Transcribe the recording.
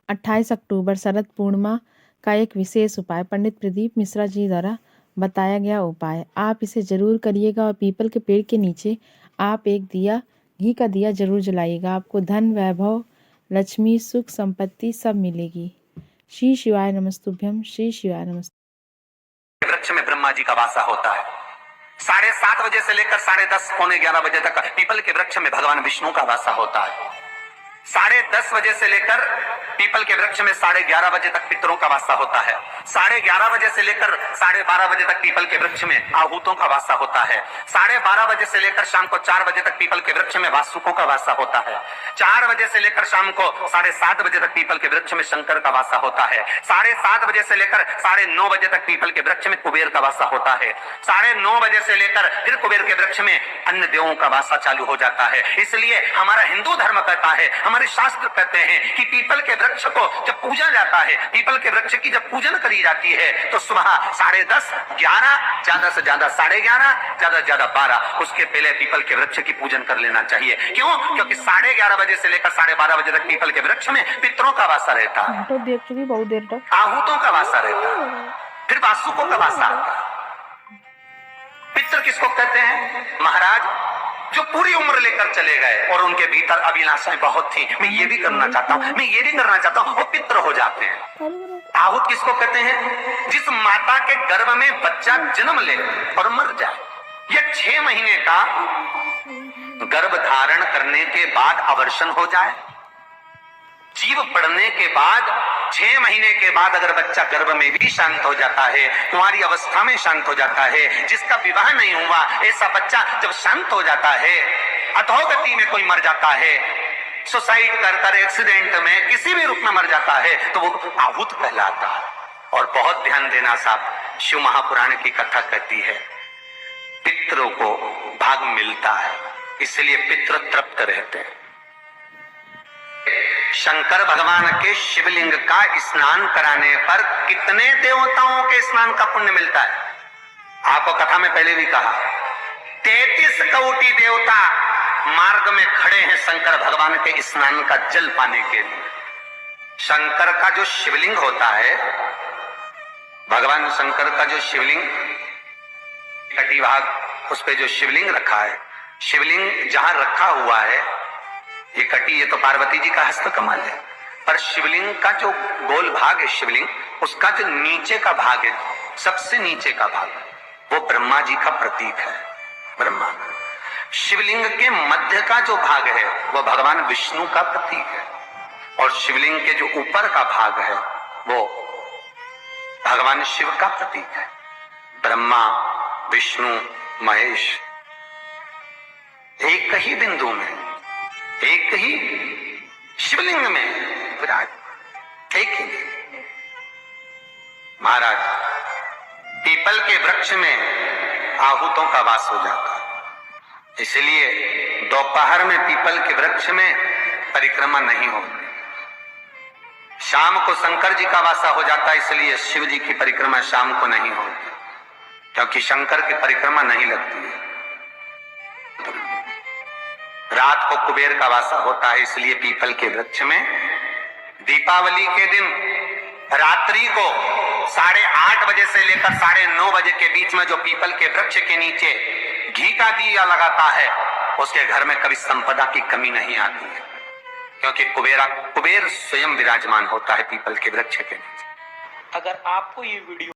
28 अक्टूबर शरद पूर्णिमा का एक विशेष उपाय पंडित प्रदीप मिश्रा जी द्वारा बताया गया उपाय। आप इसे जरूर करिएगा और पीपल के पेड़ के नीचे आप एक दिया, घी का दिया जरूर जलाइएगा। आपको धन, वैभव, लक्ष्मी, सुख, संपत्ति सब मिलेगी। श्री शिवाय नमस्तुभ्यम। श्री शिवाय नमस्तुभ्यम। वृक्ष में ब्रह्मा जी का वासा होता है। 7:30 बजे से लेकर 10:30 पौने 11 बजे तक पीपल के वृक्ष में भगवान विष्णु का वासा होता है। 10:30 बजे से लेकर पीपल के वृक्ष में 11:30 बजे तक पितरों का वासा होता है। 11:30 बजे से लेकर 12:30 बजे तक पीपल के वृक्ष में आहूतों का वासा होता है। 12:30 बजे से लेकर शाम को 4 बजे तक पीपल के वृक्ष में वासुकों का वासा होता है। 4 बजे से लेकर शाम को 7:30 बजे तक पीपल के वृक्ष में शंकर का वासा होता है। 7:30 बजे से लेकर 9:30 बजे तक पीपल के वृक्ष में कुबेर का वासा होता है। 9:30 बजे से लेकर फिर कुबेर के वृक्ष में अन्य देवों का वासा चालू हो जाता है। इसलिए हमारा हिंदू धर्म कहता है, हमारे शास्त्र कहते हैं कि पीपल के वृक्ष को जब पूजा जाता है, पीपल के वृक्ष की जब पूजन करी जाती है तो सुबह 10:30, 11, ज्यादा से ज्यादा 11:30, ज्यादा से ज्यादा 12, उसके पहले पीपल के वृक्ष की पूजन कर लेना चाहिए। क्यों? क्योंकि 11:30 बजे से लेकर 12:30 बजे तक पीपल के वृक्ष में पितरों का वासा रहता है, तो देख चुकी बहुत देर तक आहूतों का वासा रहता है, फिर वासुकों का वासा आता है। पितर किसको कहते हैं? महाराज जो पूरी उम्र लेकर चले गए और उनके भीतर अभिलाषाएं बहुत थी, मैं ये भी करना चाहता हूँ, मैं ये भी करना चाहता हूँ, वो पितर हो जाते हैं। आहूत किसको कहते हैं? जिस माता के गर्भ में बच्चा जन्म ले और मर जाए, या 6 महीने का गर्भ धारण करने के बाद अवर्षण हो जाए, जीव पड़ने के बाद 6 महीने के बाद अगर बच्चा गर्भ में भी शांत हो जाता है, कुंवारी अवस्था में शांत हो जाता है, जिसका विवाह नहीं हुआ, ऐसा बच्चा जब शांत हो जाता है, अधोगति में कोई मर जाता है, सुसाइड कर एक्सीडेंट में किसी भी रूप में मर जाता है, तो वो आहूत कहलाता है। और बहुत ध्यान देना साहब, शिव महापुराण की कथा कहती है पितरों को भाग मिलता है, इसलिए पितर तृप्त रहते हैं। शंकर भगवान के शिवलिंग का स्नान कराने पर कितने देवताओं के स्नान का पुण्य मिलता है? आपको कथा में पहले भी कहा, 33 कोटि देवता मार्ग में खड़े हैं शंकर भगवान के स्नान का जल पाने के लिए। शंकर का जो शिवलिंग होता है, भगवान शंकर का जो शिवलिंग कटी भाग, उस पे जो शिवलिंग रखा है, शिवलिंग जहां रखा हुआ है, ये कटी, ये तो पार्वती जी का हस्त कमल है, पर शिवलिंग का जो गोल भाग है शिवलिंग, उसका जो नीचे का भाग है, सबसे नीचे का भाग, वो ब्रह्मा जी का प्रतीक है। ब्रह्मा। शिवलिंग के मध्य का जो भाग है वो भगवान विष्णु का प्रतीक है, और शिवलिंग के जो ऊपर का भाग है वो भगवान शिव का प्रतीक है। ब्रह्मा, विष्णु, महेश एक ही बिंदु में, एक ही शिवलिंग में विराज, एक ही। महाराज पीपल के वृक्ष में आहूतों का वास हो जाता है, इसलिए दोपहर में पीपल के वृक्ष में परिक्रमा नहीं होती। शाम को शंकर जी का वासा हो जाता है, इसलिए शिव जी की परिक्रमा शाम को नहीं होती, क्योंकि शंकर की परिक्रमा नहीं लगती है। रात को कुबेर का वासा होता है, इसलिए पीपल के वृक्ष में दीपावली के दिन रात्रि को 8:30 बजे से लेकर 9:30 बजे के बीच में जो पीपल के वृक्ष के नीचे घी का दिया लगाता है, उसके घर में कभी संपदा की कमी नहीं आती है, क्योंकि कुबेर स्वयं विराजमान होता है पीपल के वृक्ष के नीचे। अगर आपको ये वीडियो